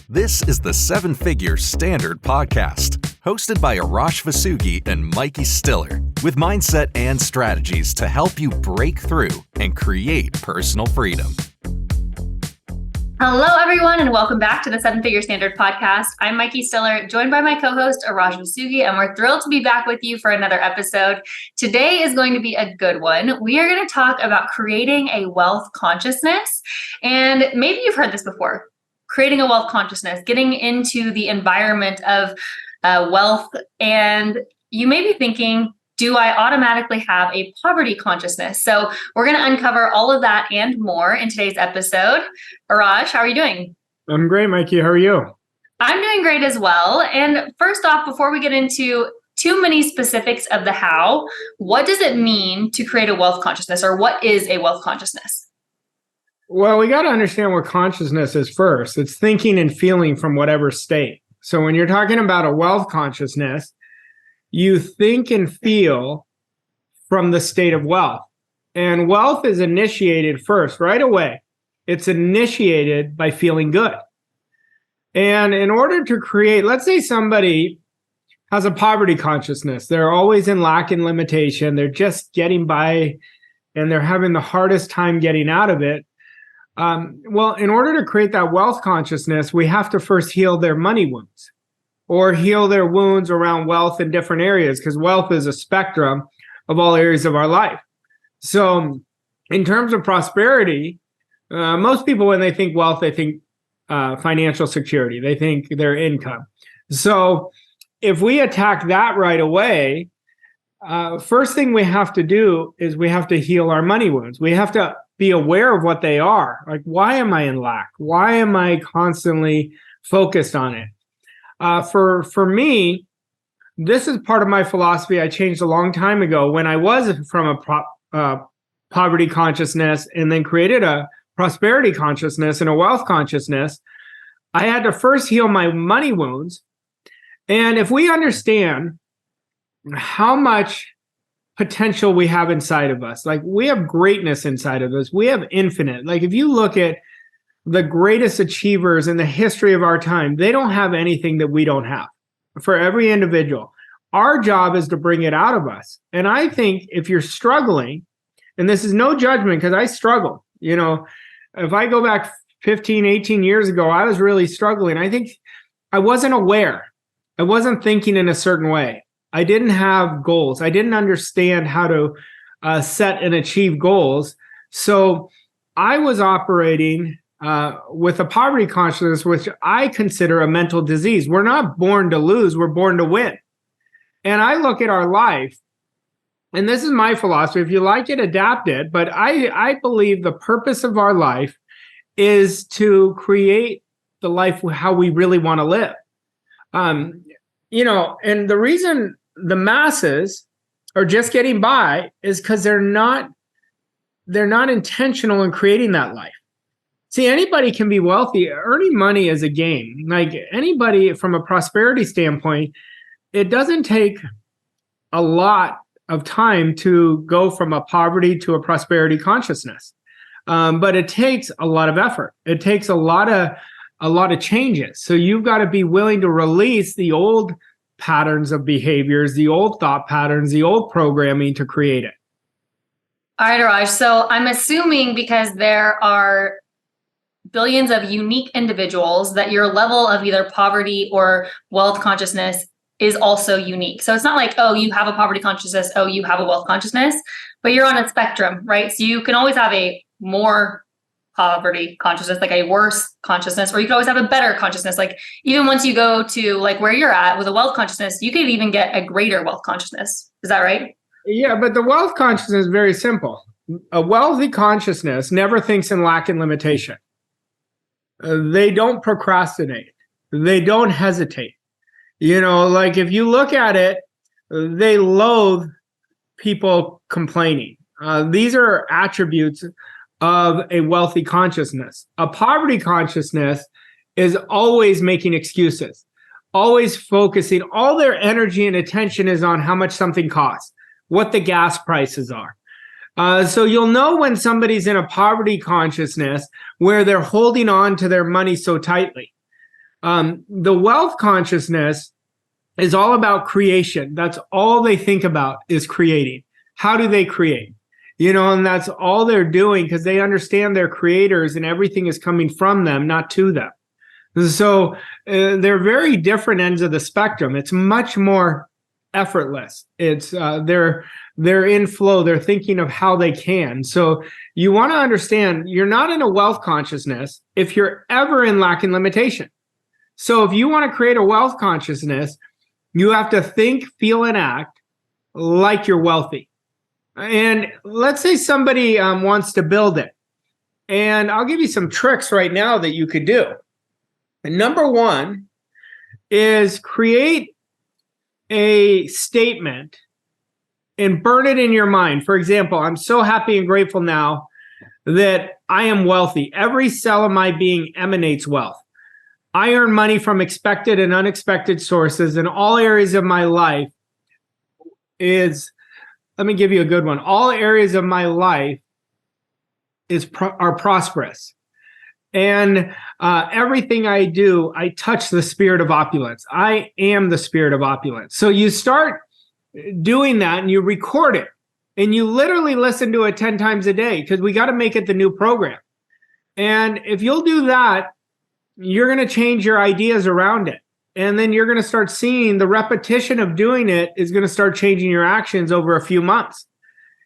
This is the Seven Figure Standard Podcast, hosted by Arash Vasugi and Mikey Stiller, with mindset and strategies to help you break through and create personal freedom. Hello, everyone, and welcome back to the Seven Figure Standard Podcast. I'm Mikey Stiller, joined by my co-host, Arash Vasugi, and we're thrilled to be back with you for another episode. Today is going to be a good one. We are going to talk about creating a wealth consciousness, and maybe you've heard this before. Creating a wealth consciousness, getting into the environment of wealth, and you may be thinking, do I automatically have a poverty consciousness? So we're going to uncover all of that and more in today's episode. Arash, how are you doing? I'm great, Mikey. How are you? I'm doing great as well. And first off, before we get into too many specifics of the how, what does it mean to create a wealth consciousness, or what is a wealth consciousness? Well, we got to understand what consciousness is first. It's thinking and feeling from whatever state. So when you're talking about a wealth consciousness, you think and feel from the state of wealth. And wealth is initiated first, right away. It's initiated by feeling good. And in order to create, let's say somebody has a poverty consciousness. They're always in lack and limitation. They're just getting by and they're having the hardest time getting out of it. Well, in order to create that wealth consciousness, we have to first heal their money wounds or heal their wounds around wealth in different areas, because wealth is a spectrum of all areas of our life. So in terms of prosperity, most people, when they think wealth, they think financial security. They think their income. So if we attack that right away, first thing we have to do is we have to heal our money wounds. We have to be aware of what they are. Like, why am I in lack? Why am I constantly focused on it? For me, this is part of my philosophy I changed a long time ago when I was from a poverty consciousness and then created a prosperity consciousness and a wealth consciousness. I had to first heal my money wounds. And if we understand how much potential we have inside of us, like we have greatness inside of us, we have infinite. Like if you look at the greatest achievers in the history of our time, they don't have anything that we don't have. For every individual, our job is to bring it out of us. And I think if you're struggling, and this is no judgment because I struggle, if I go back 15, 18 years ago, I was really struggling. I think I wasn't aware. I wasn't thinking in a certain way. I didn't have goals. I didn't understand how to set and achieve goals. So I was operating with a poverty consciousness, which I consider a mental disease. We're not born to lose. We're born to win. And I look at our life, and this is my philosophy. If you like it, adapt it. But I believe the purpose of our life is to create the life how we really want to live. And the reason the masses are just getting by is because they're not intentional in creating that life. See, anybody can be wealthy. Earning money is a game. Like anybody from a prosperity standpoint, it doesn't take a lot of time to go from a poverty to a prosperity consciousness. But it takes a lot of effort. It takes a lot of changes. So you've got to be willing to release the old patterns of behaviors, the old thought patterns, the old programming to create it. All right, Raj. So I'm assuming because there are billions of unique individuals that your level of either poverty or wealth consciousness is also unique. So it's not like, oh, you have a poverty consciousness, oh, you have a wealth consciousness, but you're on a spectrum, right? So you can always have a more poverty consciousness, like a worse consciousness, or you can always have a better consciousness. Like even once you go to like where you're at with a wealth consciousness, you could even get a greater wealth consciousness. Is that right? Yeah, but the wealth consciousness is very simple. A wealthy consciousness never thinks in lack and limitation. They don't procrastinate. They don't hesitate. Like if you look at it, they loathe people complaining. These are attributes of a wealthy consciousness. A poverty consciousness is always making excuses, always focusing. All their energy and attention is on how much something costs, what the gas prices are. So you'll know when somebody's in a poverty consciousness where they're holding on to their money so tightly. The wealth consciousness is all about creation. That's all they think about is creating. How do they create? And that's all they're doing because they understand they're creators and everything is coming from them, not to them. So they're very different ends of the spectrum. It's much more effortless. It's they're in flow. They're thinking of how they can. So you want to understand you're not in a wealth consciousness if you're ever in lack and limitation. So if you want to create a wealth consciousness, you have to think, feel, and act like you're wealthy. And let's say somebody wants to build it. And I'll give you some tricks right now that you could do. And number one is create a statement and burn it in your mind. For example, I'm so happy and grateful now that I am wealthy. Every cell of my being emanates wealth. I earn money from expected and unexpected sources in all areas of my life let me give you a good one. All areas of my life are prosperous. And everything I do, I touch the spirit of opulence. I am the spirit of opulence. So you start doing that and you record it. And you literally listen to it 10 times a day because we got to make it the new program. And if you'll do that, you're going to change your ideas around it. And then you're going to start seeing the repetition of doing it is going to start changing your actions over a few months,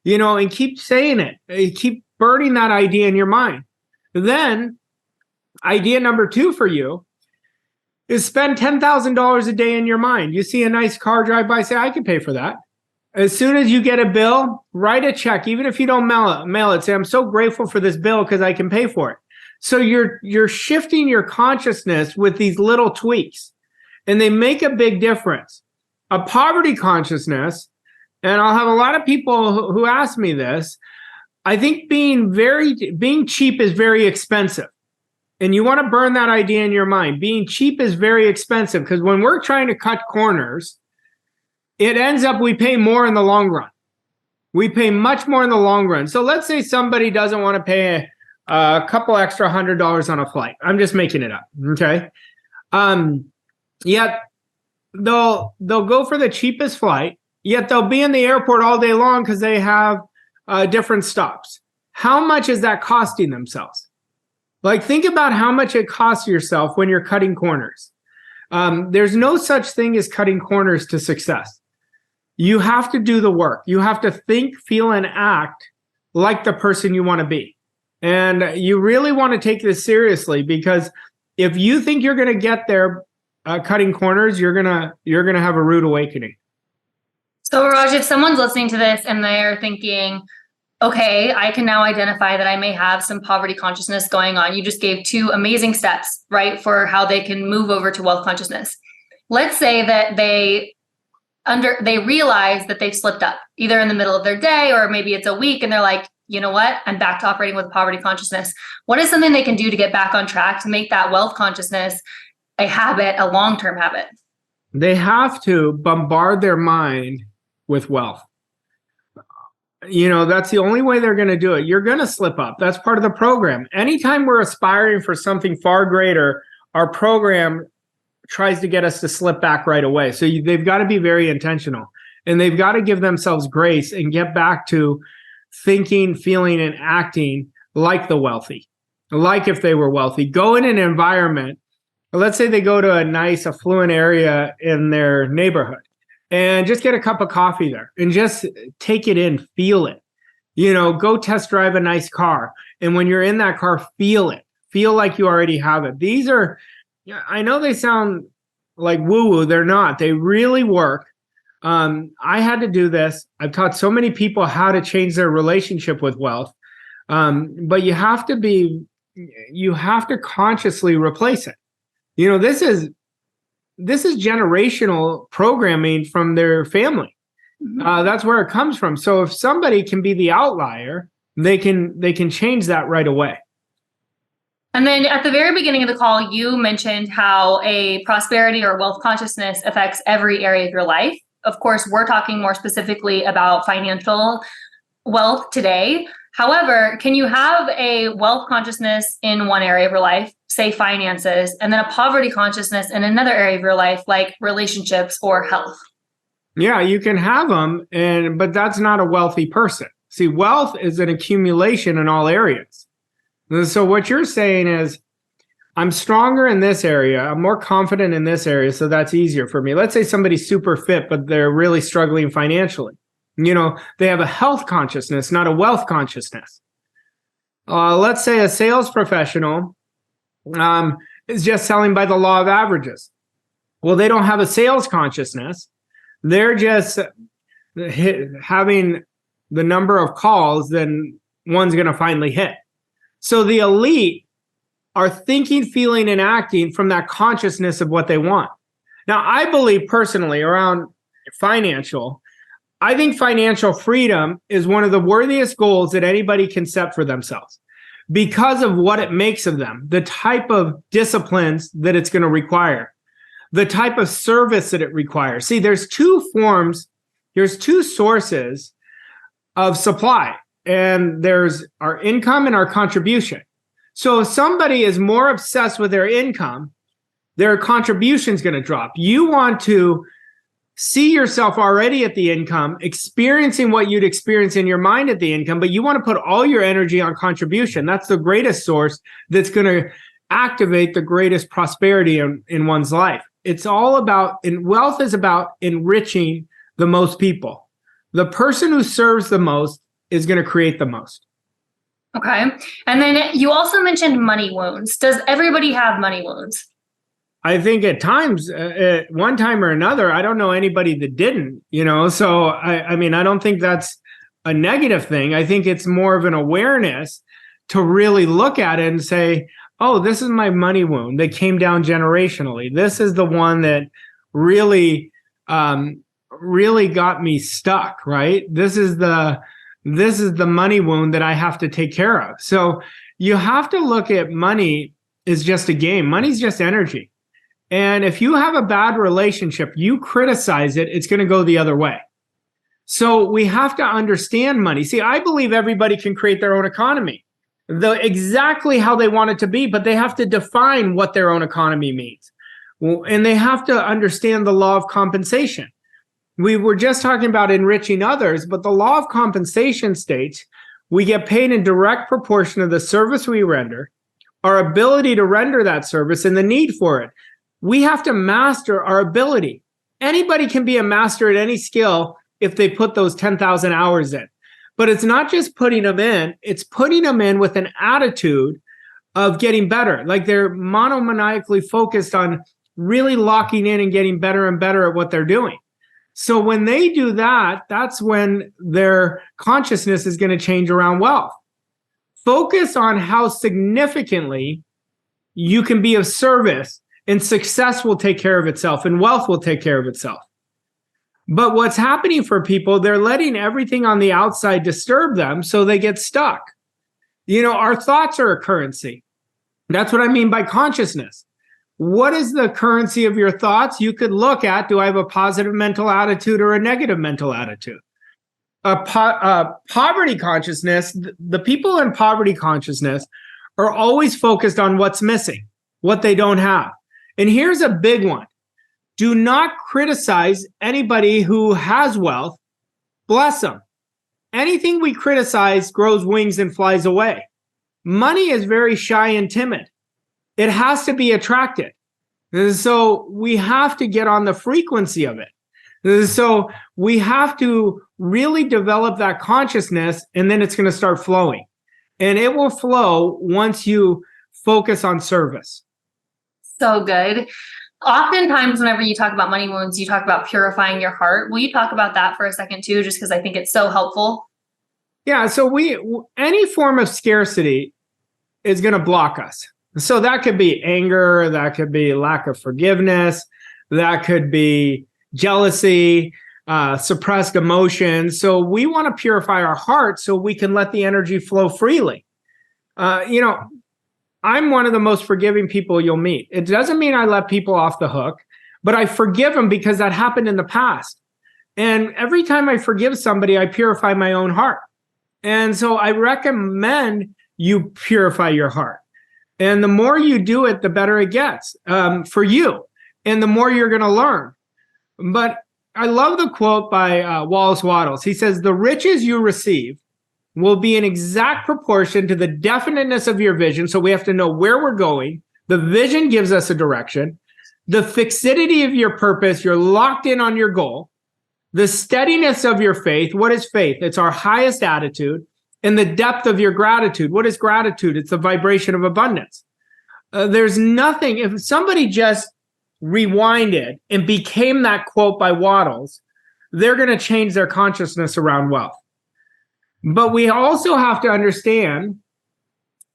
and keep saying it. Keep burning that idea in your mind. Then idea number 2 for you is spend $10,000 a day in your mind. You see a nice car drive by, say, I can pay for that. As soon as you get a bill, write a check. Even if you don't mail it, say, I'm so grateful for this bill because I can pay for it. So you're shifting your consciousness with these little tweaks, and they make a big difference. A poverty consciousness, and I'll have a lot of people who ask me this. I think being cheap is very expensive. And you want to burn that idea in your mind. Being cheap is very expensive because when we're trying to cut corners, it ends up we pay more in the long run. We pay much more in the long run. So let's say somebody doesn't want to pay a couple extra $100 on a flight. I'm just making it up. Okay. Yet they'll go for the cheapest flight, yet they'll be in the airport all day long because they have different stops. How much is that costing themselves? Like, think about how much it costs yourself when you're cutting corners. There's no such thing as cutting corners to success. You have to do the work. You have to think, feel, and act like the person you want to be. And you really want to take this seriously because if you think you're going to get there cutting corners, you're gonna have a rude awakening. So Raj, if someone's listening to this and they're thinking, okay, I can now identify that I may have some poverty consciousness going on. You just gave 2 amazing steps, right, for how they can move over to wealth consciousness. Let's say that they realize that they've slipped up either in the middle of their day or maybe it's a week and they're like, you know what, I'm back to operating with poverty consciousness. What is something they can do to get back on track to make that wealth consciousness a habit, a long-term habit? They have to bombard their mind with wealth. That's the only way they're going to do it. You're going to slip up. That's part of the program. Anytime we're aspiring for something far greater, our program tries to get us to slip back right away. So they've got to be very intentional, and they've got to give themselves grace and get back to thinking, feeling, and acting like the wealthy, like if they were wealthy. Go in an environment. Let's say they go to a nice affluent area in their neighborhood and just get a cup of coffee there and just take it in, feel it. Go test drive a nice car. And when you're in that car, feel it. Feel like you already have it. These are, I know they sound like woo-woo. They're not. They really work. I had to do this. I've taught so many people how to change their relationship with wealth. But you have to consciously replace it. This is generational programming from their family. That's where it comes from. So if somebody can be the outlier, they can change that right away. And then at the very beginning of the call, you mentioned how a prosperity or wealth consciousness affects every area of your life. Of course, we're talking more specifically about financial wealth today. However, can you have a wealth consciousness in one area of your life, say finances, and then a poverty consciousness in another area of your life, like relationships or health? Yeah, you can have them, but that's not a wealthy person. See, wealth is an accumulation in all areas. And so what you're saying is, I'm stronger in this area. I'm more confident in this area, so that's easier for me. Let's say somebody's super fit, but they're really struggling financially. They have a health consciousness, not a wealth consciousness. Let's say a sales professional is just selling by the law of averages. Well, they don't have a sales consciousness. They're just having the number of calls, then one's going to finally hit. So the elite are thinking, feeling, and acting from that consciousness of what they want. Now, I believe personally around I think financial freedom is one of the worthiest goals that anybody can set for themselves because of what it makes of them, the type of disciplines that it's going to require, the type of service that it requires. See, there's two sources of supply, and there's our income and our contribution. So if somebody is more obsessed with their income, their contribution is going to drop. You want to see yourself already at the income, experiencing what you'd experience in your mind at the income, but you want to put all your energy on contribution. That's the greatest source that's going to activate the greatest prosperity in one's life. It's all about, and wealth is about enriching the most people. The person who serves the most is going to create the most. Okay. And then you also mentioned money wounds. Does everybody have money wounds? I think at times, at one time or another, I don't know anybody that didn't, so I mean, I don't think that's a negative thing. I think it's more of an awareness to really look at it and say, oh, this is my money wound that came down generationally. This is the one that really got me stuck, right? This is the money wound that I have to take care of. So you have to look at money as just a game. Money's just energy. And if you have a bad relationship, you criticize it, it's going to go the other way. So we have to understand money. See, I believe everybody can create their own economy, exactly how they want it to be, but they have to define what their own economy means. And they have to understand the law of compensation. We were just talking about enriching others, but the law of compensation states we get paid in direct proportion of the service we render, our ability to render that service, and the need for it. We have to master our ability. Anybody can be a master at any skill if they put those 10,000 hours in. But it's not just putting them in, it's putting them in with an attitude of getting better. Like they're monomaniacally focused on really locking in and getting better and better at what they're doing. So when they do that, that's when their consciousness is going to change around wealth. Focus on how significantly you can be of service, and success will take care of itself and wealth will take care of itself. But what's happening for people, they're letting everything on the outside disturb them, so they get stuck. Our thoughts are a currency. That's what I mean by consciousness. What is the currency of your thoughts? You could look at, do I have a positive mental attitude or a negative mental attitude? Poverty consciousness, the people in poverty consciousness are always focused on what's missing, what they don't have. And here's a big one. Do not criticize anybody who has wealth. Bless them. Anything we criticize grows wings and flies away. Money is very shy and timid. It has to be attracted. And so we have to get on the frequency of it. And so we have to really develop that consciousness, and then it's going to start flowing. And it will flow once you focus on service. So good. Oftentimes, whenever you talk about money wounds, you talk about purifying your heart. Will you talk about that for a second too, just because I think it's so helpful? Yeah. So any form of scarcity is going to block us. So that could be anger, that could be lack of forgiveness, that could be jealousy, suppressed emotions. So we want to purify our heart so we can let the energy flow freely. I'm one of the most forgiving people you'll meet. It doesn't mean I let people off the hook, but I forgive them because that happened in the past. And every time I forgive somebody, I purify my own heart. And so I recommend you purify your heart. And the more you do it, the better it gets for you. And the more you're going to learn. But I love the quote by Wallace Wattles. He says, the riches you receive will be in exact proportion to the definiteness of your vision. So we have to know where we're going. The vision gives us a direction. The fixity of your purpose, you're locked in on your goal. The steadiness of your faith. What is faith? It's our highest attitude. And the depth of your gratitude. What is gratitude? It's the vibration of abundance. There's nothing, if somebody just rewinded and became that quote by Wattles, they're going to change their consciousness around wealth. But we also have to understand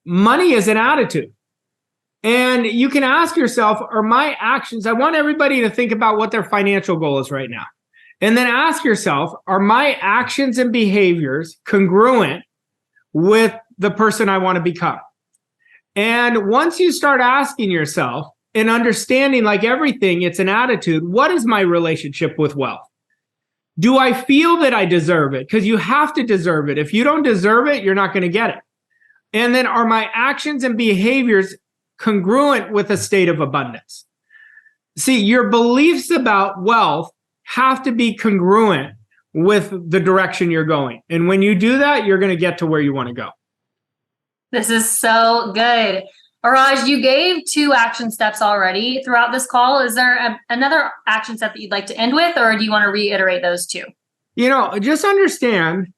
money is an attitude. And you can ask yourself, are my actions, I want everybody to think about what their financial goal is right now. And then ask yourself, are my actions and behaviors congruent with the person I want to become? And once you start asking yourself and understanding, like everything, it's an attitude, what is my relationship with wealth? Do I feel that I deserve it? Because you have to deserve it. If you don't deserve it, you're not going to get it. And then are my actions and behaviors congruent with a state of abundance? See, your beliefs about wealth have to be congruent with the direction you're going. And when you do that, you're going to get to where you want to go. This is so good. Raj, you gave 2 action steps already throughout this call. Is there another action step that you'd like to end with, or do you want to reiterate those 2? Just understand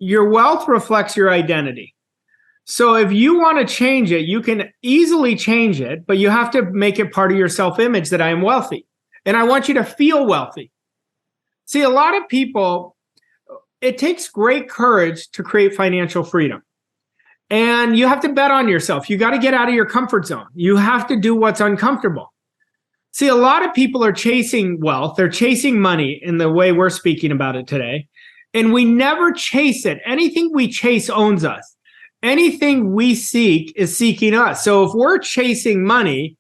your wealth reflects your identity. So if you want to change it, you can easily change it, but you have to make it part of your self-image that I am wealthy. And I want you to feel wealthy. See, a lot of people, it takes great courage to create financial freedom. And you have to bet on yourself. You got to get out of your comfort zone. You have to do what's uncomfortable. See, a lot of people are chasing wealth. They're chasing money in the way we're speaking about it today. And we never chase it. Anything we chase owns us. Anything we seek is seeking us. So if we're chasing money,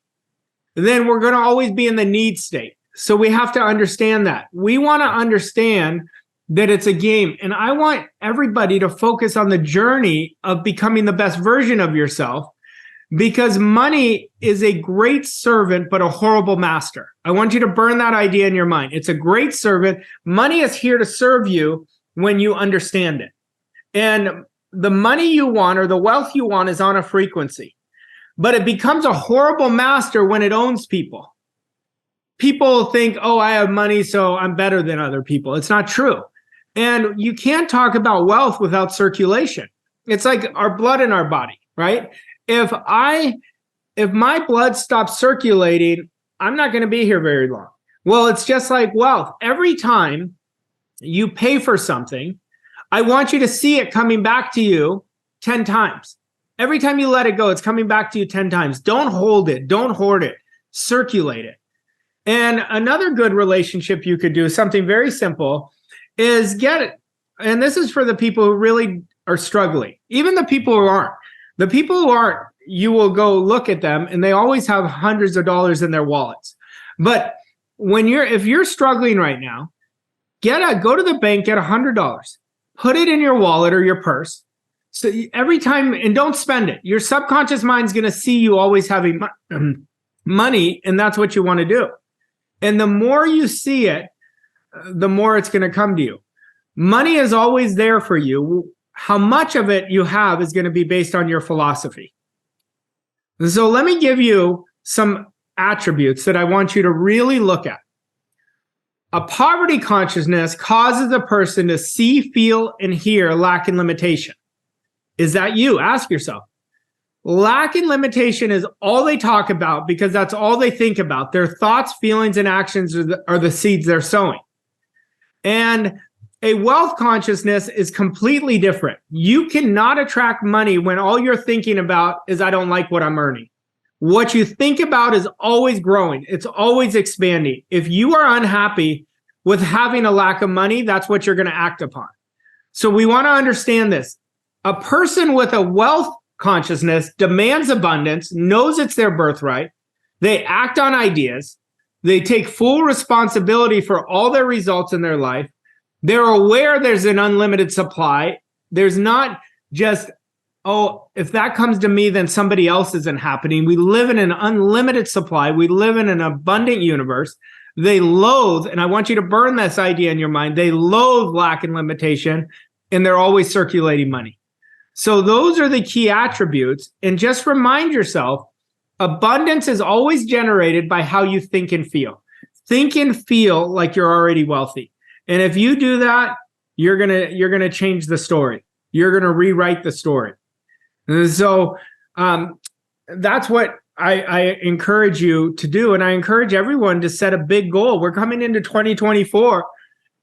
then we're going to always be in the need state. So we have to understand that. We want to understand that it's a game. And I want everybody to focus on the journey of becoming the best version of yourself, because money is a great servant, but a horrible master. I want you to burn that idea in your mind. It's a great servant. Money is here to serve you when you understand it. And the money you want or the wealth you want is on a frequency, but it becomes a horrible master when it owns people. People think, oh, I have money, so I'm better than other people. It's not true. And you can't talk about wealth without circulation. It's like our blood in our body, right? If my blood stops circulating, I'm not going to be here very long. Well, it's just like wealth. Every time you pay for something, I want you to see it coming back to you 10 times. Every time you let it go, it's coming back to you 10 times. Don't hold it. Don't hoard it. Circulate it. And another good relationship you could do, something very simple, is get it. And this is for the people who really are struggling. Even the people who aren't. The people who aren't, you will go look at them and they always have hundreds of dollars in their wallets. But if you're struggling right now, go to the bank, get $100, put it in your wallet or your purse. So every time, and don't spend it. Your subconscious mind's going to see you always having money, and that's what you want to do. And the more you see it, the more it's going to come to you. Money is always there for you. How much of it you have is going to be based on your philosophy. So let me give you some attributes that I want you to really look at. A poverty consciousness causes a person to see, feel, and hear lack and limitation. Is that you? Ask yourself. Lack and limitation is all they talk about because that's all they think about. Their thoughts, feelings, and actions are the seeds they're sowing. And a wealth consciousness is completely different. You cannot attract money when all you're thinking about is, I don't like what I'm earning. What you think about is always growing. It's always expanding. If you are unhappy with having a lack of money, that's what you're going to act upon. So we want to understand this. A person with a wealth consciousness demands abundance, knows it's their birthright. They act on ideas. They take full responsibility for all their results in their life. They're aware there's an unlimited supply. There's not just, oh, if that comes to me, then somebody else isn't happening. We live in an unlimited supply. We live in an abundant universe. They loathe, and I want you to burn this idea in your mind, they loathe lack and limitation, and they're always circulating money. So those are the key attributes. And just remind yourself, abundance is always generated by how you think and feel. Think and feel like you're already wealthy. And if you do that, you're gonna change the story. You're gonna rewrite the story. And so that's what I encourage you to do. And I encourage everyone to set a big goal. We're coming into 2024.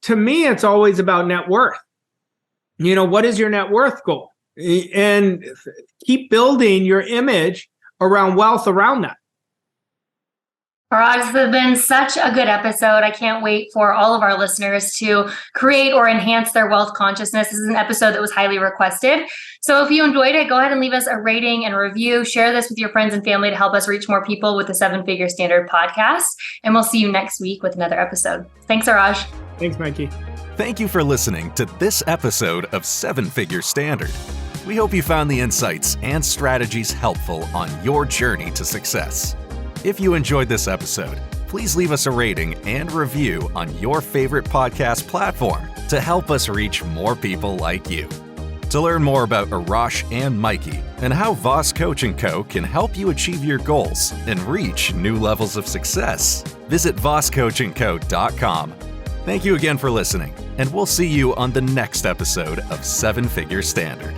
To me, it's always about net worth. What is your net worth goal? And keep building your image around wealth around that. Raj, this has been such a good episode. I can't wait for all of our listeners to create or enhance their wealth consciousness. This is an episode that was highly requested. So if you enjoyed it, go ahead and leave us a rating and review. Share this with your friends and family to help us reach more people with the 7-Figure Standard podcast. And we'll see you next week with another episode. Thanks, Raj. Thanks, Mikey. Thank you for listening to this episode of 7-Figure Standard. We hope you found the insights and strategies helpful on your journey to success. If you enjoyed this episode, please leave us a rating and review on your favorite podcast platform to help us reach more people like you. To learn more about Arash and Mikey and how Voss Coach & Co. can help you achieve your goals and reach new levels of success, visit vosscoachandco.com. Thank you again for listening, and we'll see you on the next episode of 7-Figure Standard.